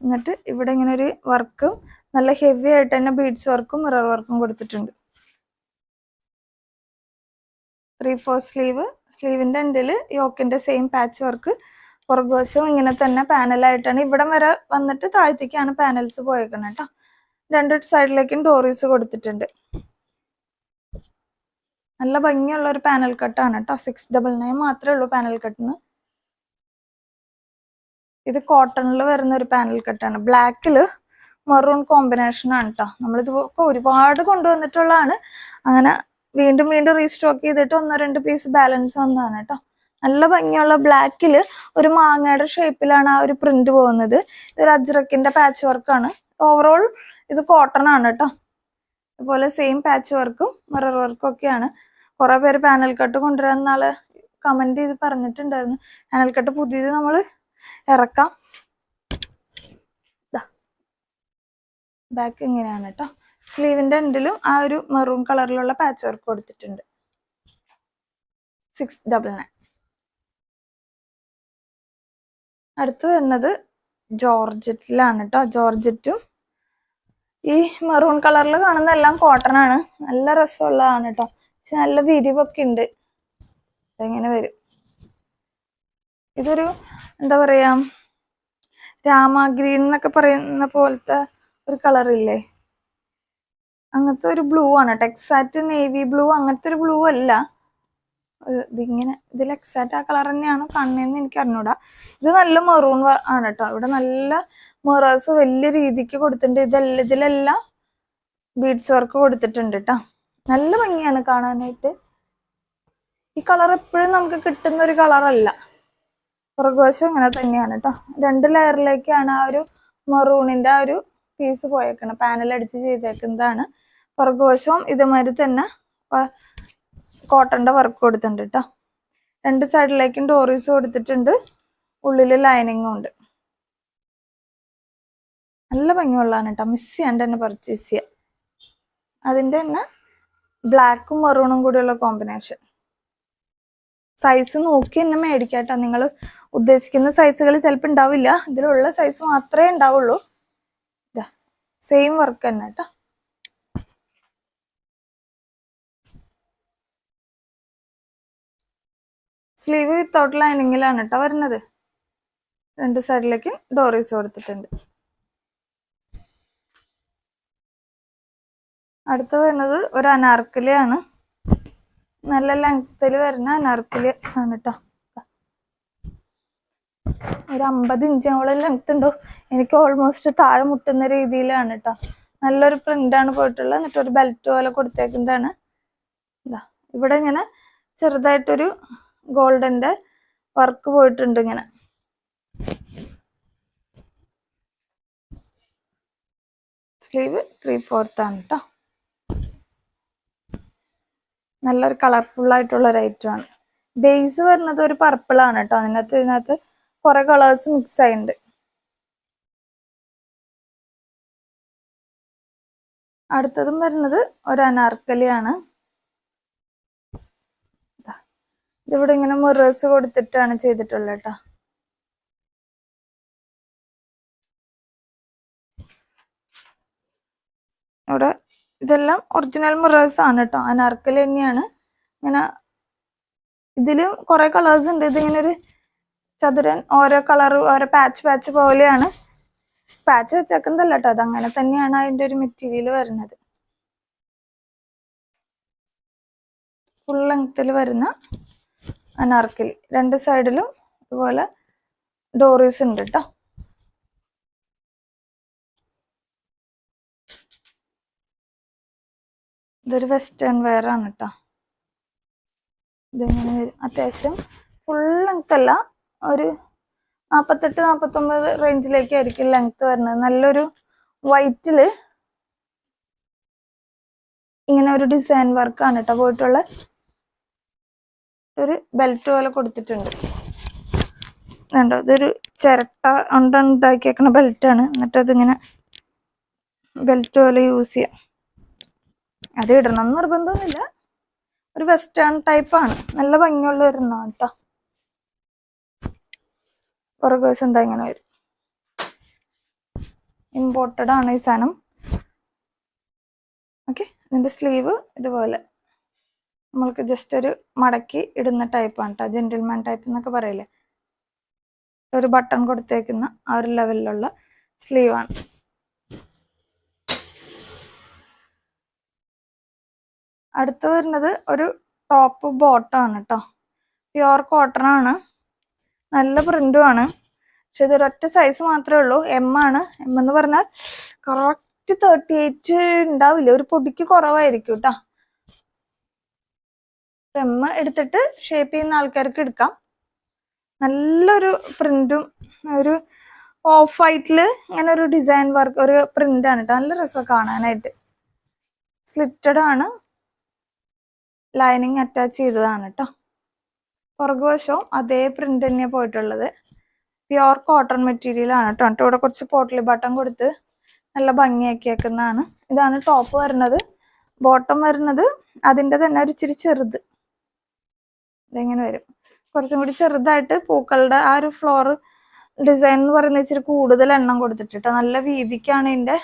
എന്നിട്ട് ഇവിടെ ഇങ്ങനെ ഒരു വർക്കും നല്ല ഹെവി ആയിട്ട് തന്നെ ബീഡ്സ് വർക്കും മിറർ വർക്കും കൊടുത്തിട്ടുണ്ട്. 3/4 സ്ലീവ്. സ്ലീവിന്റെ എൻഡിൽ യോക്കിന്റെ സെയിം പാച്ച് വർക്ക്. പുറകുവശവും ഇങ്ങനെ തന്നെ പാനലായിട്ടാണ്. ഇവിടം വരെ വന്നിട്ട് താഴത്തേക്കാണ് പാനൽസ് പോയേക്കണം കേട്ടോ. 2 സൈഡിലേക്കും ഡോറീസ് കൊടുത്തിട്ടുണ്ട്. നല്ല ഭംഗിയുള്ള ഒരു പാനൽ കട്ടാണ് കേട്ടോ. 699 മാത്രമേ ഉള്ളൂ പാനൽ കട്ടിന്. ഇത് കോട്ടണിൽ വരുന്ന ഒരു പാനൽ കട്ടാണ്. ബ്ലാക്കില് മെറൂൺ കോമ്പിനേഷൻ ആണ് കേട്ടോ. നമ്മളിത് ഒരുപാട് കൊണ്ടുവന്നിട്ടുള്ളതാണ്. അങ്ങനെ വീണ്ടും വീണ്ടും റീസ്റ്റോക്ക് ചെയ്തിട്ട് 1-2 പീസ് ബാലൻസ് വന്നതാണ് കേട്ടോ. നല്ല ഭംഗിയുള്ള ബ്ലാക്കില് ഒരു മാങ്ങയുടെ ഷേപ്പിലാണ് ആ ഒരു പ്രിന്റ് പോകുന്നത്. ഇതൊരു അജ്രക്കിന്റെ പാച്ച് വർക്കാണ്. ഓവറോൾ ഇത് കോട്ടൺ ആണ് കേട്ടോ. അതുപോലെ സെയിം പാച്ച് വർക്കും മിറർ വർക്കും ഒക്കെയാണ്. കുറെ പേര് പാനൽ കട്ട് കൊണ്ടുവരാൻ നാളെ കമന്റ് ചെയ്ത് പറഞ്ഞിട്ടുണ്ടായിരുന്നു. പാനൽ കട്ട് പുതിയത് നമ്മൾ ഇറക്കാം. ബാക്ക് ഇങ്ങനെയാണ് കേട്ടോ. സ്ലീവിന്റെ എൻഡിലും ആ ഒരു മെറൂൺ കളറിലുള്ള പാച്ച് വർക്ക് കൊടുത്തിട്ടുണ്ട്. 699. അടുത്ത് വരുന്നത് ജോർജറ്റിലാണ് കേട്ടോ. ജോർജറ്റും ഈ മെറൂൺ കളറിൽ കാണുന്ന എല്ലാം കോട്ടൺ ആണ്. നല്ല രസമുള്ളതാണ് കേട്ടോ. പക്ഷെ നല്ല വിരിവൊക്കെ ഉണ്ട്. ഇതെങ്ങനെ വരും. ഇതൊരു എന്താ പറയാ രാമ ഗ്രീൻ എന്നൊക്കെ പറയുന്ന പോലത്തെ ഒരു കളറില്ലേ, അങ്ങനത്തെ ഒരു ബ്ലൂ ആണ്. ടെക്സാറ്റ് നേവി ബ്ലൂ അങ്ങനത്തെ ഒരു ബ്ലൂ അല്ല. ഇതിങ്ങനെ ഇതിൽ എക്സാക്റ്റ് ആ കളർ തന്നെയാണ് കാണുന്നതെന്ന് എനിക്ക് അറിഞ്ഞൂടാ. ഇത് നല്ല മെറൂൺ ആണ് കേട്ടോ. ഇവിടെ നല്ല മിറേഴ്സ് വലിയ രീതിക്ക് കൊടുത്തിട്ടുണ്ട്. ഇതിലെല്ലാം ബീഡ്സ് വർക്ക് കൊടുത്തിട്ടുണ്ട് കേട്ടോ. നല്ല ഭംഗിയാണ് കാണാനായിട്ട്. ഈ കളർ എപ്പോഴും നമുക്ക് കിട്ടുന്ന ഒരു കളറല്ല. പുറകുവശം ഇങ്ങനെ തന്നെയാണ് കേട്ടോ. 2 ലെയറിലേക്കാണ് ആ ഒരു മെറൂണിന്റെ ആ ഒരു പീസ് പോയേക്കണം. പാനൽ അടിച്ച് ചെയ്തേക്കുന്നതാണ്. പുറകുവശവും ഇതുമാതിരി തന്നെ കോട്ടന്റെ വർക്ക് കൊടുത്തിട്ടുണ്ട് കേട്ടോ. 2 സൈഡിലേക്കും ഡോറീസ് കൊടുത്തിട്ടുണ്ട്. ഉള്ളില് ലൈനിങ്ങും ഉണ്ട്. നല്ല ഭംഗിയുള്ളതാണ് കേട്ടോ. മിസ് ചെയ്യാണ്ട് തന്നെ പർച്ചേസ് ചെയ്യാം. അതിന്റെ തന്നെ ബ്ലാക്കും മെറൂണും കൂടിയുള്ള കോമ്പിനേഷൻ. സൈസ് നോക്കി തന്നെ മേടിക്കാട്ടോ. നിങ്ങൾ ഉദ്ദേശിക്കുന്ന സൈസുകൾ ചിലപ്പോൾ ഉണ്ടാവില്ല. ഇതിലുള്ള സൈസ് മാത്രമേ ഉണ്ടാവുള്ളൂ. സെയിം വർക്ക് തന്നെ കേട്ടോ. സ്ലീവ് വിത്തൗട്ട് ലൈനിങ്ങിലാണ് കേട്ടോ വരുന്നത്. 2 സൈഡിലേക്ക് ഡോറീസ് കൊടുത്തിട്ടുണ്ട്. അടുത്ത് വരുന്നത് ഒരു അനാർക്കലിയാണ്. നല്ല ലെങ്ത്തിൽ വരുന്ന അനാർക്കലി ആണ് കേട്ടോ. ഒരു 50 ഇഞ്ചോളം ലെങ്ത് ഉണ്ടോ. എനിക്ക് ഓൾമോസ്റ്റ് താഴെ മുട്ടുന്ന രീതിയിലാണ് കേട്ടോ. നല്ലൊരു പ്രിന്റാണ് പോയിട്ടുള്ളത്. എന്നിട്ട് ഒരു ബെൽറ്റ് പോലെ കൊടുത്തേക്കുന്നതാണ്. ഇവിടെ ഇങ്ങനെ ചെറുതായിട്ടൊരു ഗോൾഡന്റെ വർക്ക് പോയിട്ടുണ്ട്. ഇങ്ങനെ സ്ലീവ് 3/4 ആണ് കേട്ടോ. നല്ലൊരു കളർഫുൾ ആയിട്ടുള്ള ഒരു ഐറ്റം ആണ്. ബേസ് വരുന്നത് ഒരു പർപ്പിൾ ആണ് കേട്ടോ. ഇതിനകത്ത് കുറെ കളേഴ്സ് മിക്സ് ആയിട്ടുണ്ട്. അടുത്തതും വരുന്നത് ഒരു അനാർക്കലിയാണ്. ഇതിവിടെ ഇങ്ങനെ മിറേഴ്സ് കൊടുത്തിട്ടാണ് ചെയ്തിട്ടുള്ളത് കേട്ടോ. ഇവിടെ ഇതെല്ലാം ഒറിജിനൽ മിറേഴ്സ് ആണ് കേട്ടോ. അനാർക്കലി തന്നെയാണ്. ഇങ്ങനെ ഇതിലും കുറെ കളേഴ്സ് ഉണ്ട്. ഇതിങ്ങനെ ഒരു ചതുരൻ, ഓരോ കളർ ഓരോ പാച്ച് പോലെയാണ്. പാച്ച് വെച്ചേക്കുന്നതല്ല കേട്ടോ, അതങ്ങനെ തന്നെയാണ് അതിന്റെ ഒരു മെറ്റീരിയൽ വരുന്നത്. ഫുൾ ലെങ്ത്തിൽ വരുന്ന അനാർക്കലി. രണ്ട് സൈഡിലും ഇതുപോലെ ഡോറീസ് ഉണ്ട് കേട്ടോ. ഇതൊരു വെസ്റ്റേൺ വെയർ ആണ് കേട്ടോ. ഇതിങ്ങനെ വരും. അത്യാവശ്യം ഫുൾ ലെങ്ത് അല്ല, ഒരു 48-49 റേഞ്ചിലേക്കായിരിക്കും ലെങ്ത് വരുന്നത്. നല്ലൊരു വൈറ്റില് ഇങ്ങനെ ഒരു ഡിസൈൻ വർക്കാണ് കേട്ടോ പോയിട്ടുള്ള. ഒരു ബെൽറ്റ് പോലെ കൊടുത്തിട്ടുണ്ട്. കണ്ടോ, ഇതൊരു ചിരട്ട ഉണ്ടാക്കിയേക്കണ ബെൽറ്റാണ്. എന്നിട്ട് അതിങ്ങനെ ബെൽറ്റ് പോലെ യൂസ് ചെയ്യാം. അത് ഇടണം എന്ന് നിർബന്ധമൊന്നുമില്ല. ഒരു വെസ്റ്റേൺ ടൈപ്പാണ്. നല്ല ഭംഗിയുള്ള ഒരെണ്ണമാണ് കേട്ടോ. പുറകു എന്താ ഇങ്ങനെ വരും. ഇമ്പോർട്ടഡ് ആണ് ഈ സാധനം. ഓക്കെ, ഇതിന്റെ സ്ലീവ് ഇതുപോലെ നമ്മൾക്ക് ജസ്റ്റ് ഒരു മടക്കി ഇടുന്ന ടൈപ്പാണ് കേട്ടോ. ജെന്റിൽമാൻ ടൈപ്പ് എന്നൊക്കെ പറയില്ലേ, ഒരു ബട്ടൺ കൊടുത്തേക്കുന്ന ആ ഒരു ലെവലിലുള്ള സ്ലീവാണ്. അടുത്ത് വരുന്നത് ഒരു ടോപ്പ് ബോട്ടം ആണ് കേട്ടോ. പ്യുവർ കോട്ടൺ ആണ്. നല്ല പ്രിന്റും ആണ്. പക്ഷെ ഇതൊരൊറ്റ സൈസ് മാത്രമേ ഉള്ളൂ. എം ആണ്. എം എന്ന് പറഞ്ഞാൽ കറക്റ്റ് 38 ഉണ്ടാവില്ല, ഒരു പൊടിക്ക് കുറവായിരിക്കും കേട്ടോ. എം എടുത്തിട്ട് ഷേപ്പ് ചെയ്യുന്ന ആൾക്കാർക്ക് എടുക്കാം. നല്ലൊരു പ്രിന്റും ഒരു ഓഫ് വൈറ്റില് ഇങ്ങനെ ഒരു ഡിസൈൻ വർക്ക്, ഒരു പ്രിന്റ് ആണ് കേട്ടോ. നല്ല രസം കാണാനായിട്ട്. സ്ലിറ്റഡ് ആണ്. ലൈനിങ് അറ്റാച്ച് ചെയ്തതാണ് കേട്ടോ. പുറകുവശവും അതേ പ്രിന്റ് തന്നെയാണ് പോയിട്ടുള്ളത്. പ്യുവർ കോട്ടൺ മെറ്റീരിയൽ ആണ് കേട്ടോ. എന്നിട്ട് ഇവിടെ കുറച്ച് പോട്ടലി ബട്ടൺ കൊടുത്ത് നല്ല ഭംഗിയാക്കിയേക്കുന്നതാണ്. ഇതാണ് ടോപ്പ് വരുന്നത്. ബോട്ടം വരുന്നത് അതിൻ്റെ തന്നെ ഒരു ഇച്ചിരി ചെറുത്, ഇതെങ്ങനെ വരും. കുറച്ചും കൂടി ചെറുതായിട്ട് പൂക്കളുടെ ആ ഒരു ഫ്ലോർ ഡിസൈൻ എന്ന് പറയുന്നത് ഇച്ചിരി കൂടുതൽ എണ്ണം കൊടുത്തിട്ട് നല്ല വീതിക്കാണ് ഇതിന്റെ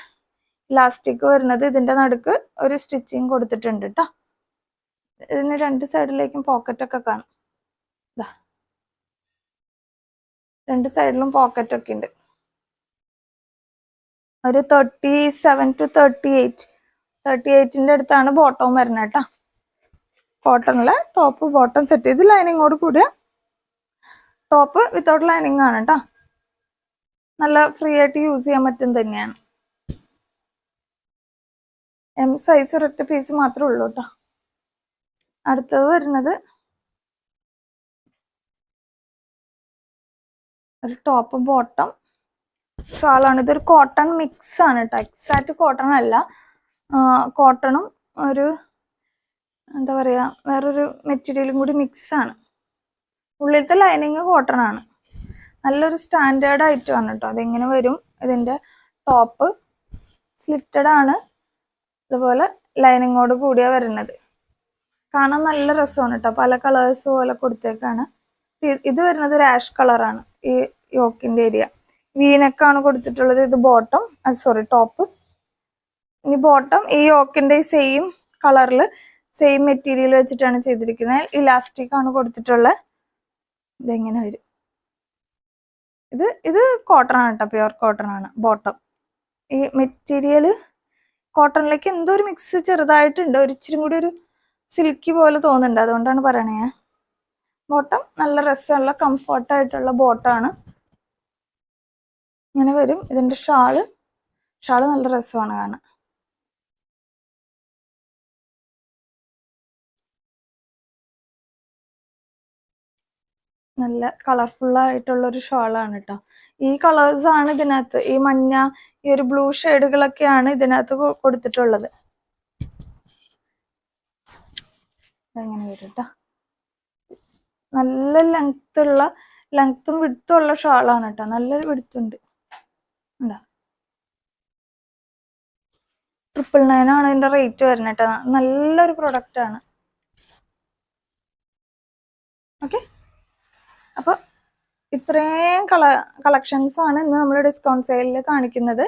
ഇലാസ്റ്റിക് വരുന്നത്. ഇതിന്റെ നടുക്ക് ഒരു സ്റ്റിച്ചിങ് കൊടുത്തിട്ടുണ്ട് കേട്ടോ. ഇതിന് രണ്ട് സൈഡിലേക്കും പോക്കറ്റ് ഒക്കെ കാണും. രണ്ട് സൈഡിലും പോക്കറ്റ് ഒക്കെ ഉണ്ട്. ഒരു 37 to 38 അടുത്താണ് ബോട്ടവും വരുന്നത് കേട്ടോ. കോട്ടണിലെ ടോപ്പ് ബോട്ടം സെറ്റ് ചെയ്ത് ലൈനിങ്ങോട് കൂടിയ ടോപ്പ് വിത്തൗട്ട് ലൈനിങ് ആണ് കേട്ടോ. നല്ല ഫ്രീ ആയിട്ട് യൂസ് ചെയ്യാൻ പറ്റും തന്നെയാണ്. എം സൈസ് ഒരൊറ്റ പീസ് മാത്രമേ ഉള്ളൂ കേട്ടോ. അടുത്തത് വരുന്നത് ഒരു ടോപ്പ് ബോട്ടം ഷാളാണ്. ഇതൊരു കോട്ടൺ മിക്സ് ആണ് കേട്ടോ. എക്സാക്റ്റ് കോട്ടൺ അല്ല, കോട്ടണും ഒരു എന്താ പറയാ വേറൊരു മെറ്റീരിയലും കൂടി മിക്സ് ആണ്. ഉള്ളിലത്തെ ലൈനിങ് കോട്ടൺ ആണ്. നല്ലൊരു സ്റ്റാൻഡേർഡ് ഐറ്റം ആണ് കേട്ടോ. അതെങ്ങനെ വരും. ഇതിന്റെ ടോപ്പ് സ്ലിറ്റഡ് ആണ്. അതുപോലെ ലൈനിങ്ങോട് കൂടിയാ വരുന്നത്. കാണാൻ നല്ല രസമാണ് കേട്ടോ. പല കളേഴ്സ് പോലെ കൊടുത്തേക്കാണ്. ഇത് വരുന്നത് ഒരു ആഷ് കളറാണ് ഈ യോക്കിന്റെ ഏരിയ. വീനക്കാണ് കൊടുത്തിട്ടുള്ളത്. ഇത് ബോട്ടം, ടോപ്പ്. ഈ ബോട്ടം ഈ യോക്കിന്റെ സെയിം കളറിൽ സെയിം മെറ്റീരിയൽ വെച്ചിട്ടാണ് ചെയ്തിരിക്കുന്നത്. ഇലാസ്റ്റിക് ആണ് കൊടുത്തിട്ടുള്ളത്. ഇതെങ്ങനെ വരും. ഇത് കോട്ടൺ ആണ് കേട്ടോ. പ്യുവർ കോട്ടൺ ആണ് ബോട്ടം. ഈ മെറ്റീരിയൽ കോട്ടണിലേക്ക് എന്തോ ഒരു മിക്സ് ചെറുതായിട്ടുണ്ട്. ഒരിച്ചിരി കൂടി ഒരു സിൽക്കി പോലെ തോന്നുന്നുണ്ട്, അതുകൊണ്ടാണ് പറയണേ. ബോട്ടം നല്ല രസമുള്ള കംഫർട്ടായിട്ടുള്ള ബോട്ടമാണ്. ഇങ്ങനെ വരും. ഇതിന്റെ ഷാള് നല്ല രസമാണ് കാണാൻ. നല്ല കളർഫുൾ ആയിട്ടുള്ള ഒരു ഷാളാണ് കേട്ടോ. ഈ കളേഴ്സ് ആണ് ഇതിനകത്ത്. ഈ മഞ്ഞ, ഈ ഒരു ബ്ലൂ ഷെയ്ഡുകളൊക്കെയാണ് ഇതിനകത്ത് കൊടുത്തിട്ടുള്ളത്. അങ്ങനെ വരും കേട്ടോ. നല്ല ലെങ്ത്തും വിടുത്തും ഉള്ള ഷാളാണ് കേട്ടോ. നല്ല വിടുത്തുണ്ട്. ഉണ്ടോ? 999 ആണ് ഇതിന്റെ റേറ്റ് വരുന്നത് കേട്ടോ. നല്ലൊരു പ്രൊഡക്റ്റ് ആണ്. ഓക്കെ, അപ്പോൾ ഇത്രയും കളക്ഷൻസ് ആണ് ഇന്ന് നമ്മൾ ഡിസ്കൗണ്ട് സെയിലിൽ കാണിക്കുന്നത്.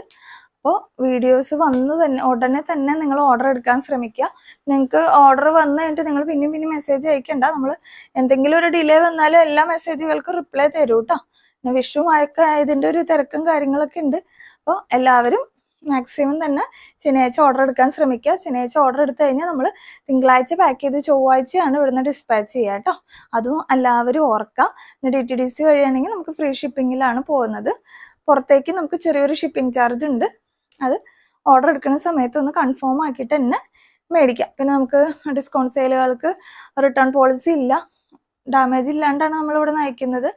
അപ്പോൾ വീഡിയോസ് ഉടനെ തന്നെ നിങ്ങൾ ഓർഡർ എടുക്കാൻ ശ്രമിക്കുക. നിങ്ങൾക്ക് ഓർഡർ വന്നു കഴിഞ്ഞിട്ട് നിങ്ങൾ പിന്നെയും മെസ്സേജ് അയക്കണ്ട. നമ്മൾ എന്തെങ്കിലും ഒരു ഡിലേ വന്നാലും എല്ലാ മെസ്സേജുകൾക്കും റിപ്ലൈ തരൂ കേട്ടോ. പിന്നെ വിഷുവായൊക്കെ ഇതിൻ്റെ ഒരു തിരക്കും കാര്യങ്ങളൊക്കെ ഉണ്ട്. അപ്പോൾ എല്ലാവരും മാക്സിമം തന്നെ ശനിയാഴ്ച ഓർഡർ എടുക്കാൻ ശ്രമിക്കുക. ശനിയാഴ്ച ഓർഡർ എടുത്തു കഴിഞ്ഞാൽ നമ്മൾ തിങ്കളാഴ്ച പാക്ക് ചെയ്ത് ചൊവ്വാഴ്ചയാണ് ഇവിടുന്ന് ഡിസ്പാച്ച് ചെയ്യുക കേട്ടോ. അതും എല്ലാവരും ഓർക്കുക. DTDC വഴിയാണെങ്കിൽ നമുക്ക് ഫ്രീ ഷിപ്പിങ്ങിലാണ് പോകുന്നത്. പുറത്തേക്ക് നമുക്ക് ചെറിയൊരു ഷിപ്പിംഗ് ചാർജ് ഉണ്ട്. അത് ഓർഡർ എടുക്കുന്ന സമയത്ത് ഒന്ന് കൺഫേം ആക്കിയിട്ട് തന്നെ മേടിക്കാം. പിന്നെ നമുക്ക് ഡിസ്കൗണ്ട് സെയിലുകൾക്ക് റിട്ടേൺ പോളിസി ഇല്ല. ഡാമേജ് ഇല്ലാണ്ടാണ് നമ്മളിവിടെ നയിക്കുന്നത്.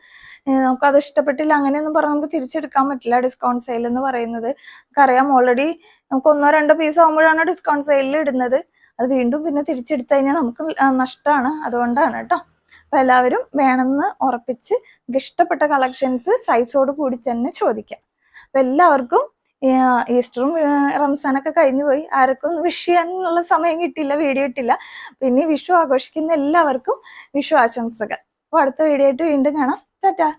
നമുക്കത് ഇഷ്ടപ്പെട്ടില്ല അങ്ങനെയൊന്നും പറഞ്ഞാൽ നമുക്ക് തിരിച്ചെടുക്കാൻ പറ്റില്ല. ഡിസ്കൗണ്ട് സെയിൽ എന്ന് പറയുന്നത് നമുക്കറിയാം. ഓൾറെഡി നമുക്ക് 1-2 പീസ് ആകുമ്പോഴാണ് ഡിസ്കൗണ്ട് സെയിലിൽ ഇടുന്നത്. അത് വീണ്ടും പിന്നെ തിരിച്ചെടുത്തു കഴിഞ്ഞാൽ നമുക്ക് നഷ്ടമാണ്. അതുകൊണ്ടാണ് കേട്ടോ. അപ്പോൾ എല്ലാവരും വേണമെന്ന് ഉറപ്പിച്ച് ഇഷ്ടപ്പെട്ട കളക്ഷൻസ് സൈസോട് കൂടി തന്നെ ചോദിക്കാം. അപ്പോൾ എല്ലാവർക്കും ഈസ്റ്ററും റംസാനൊക്കെ കഴിഞ്ഞു പോയി. ആർക്കും വിഷ് ചെയ്യാനുള്ള സമയം കിട്ടില്ല, വീഡിയോ കിട്ടില്ല. പിന്നെ വിഷു ആഘോഷിക്കുന്ന എല്ലാവർക്കും വിഷു ആശംസകൾ. അപ്പോൾ അടുത്ത വീഡിയോ ആയിട്ട് വീണ്ടും കാണാം. ടാറ്റാ.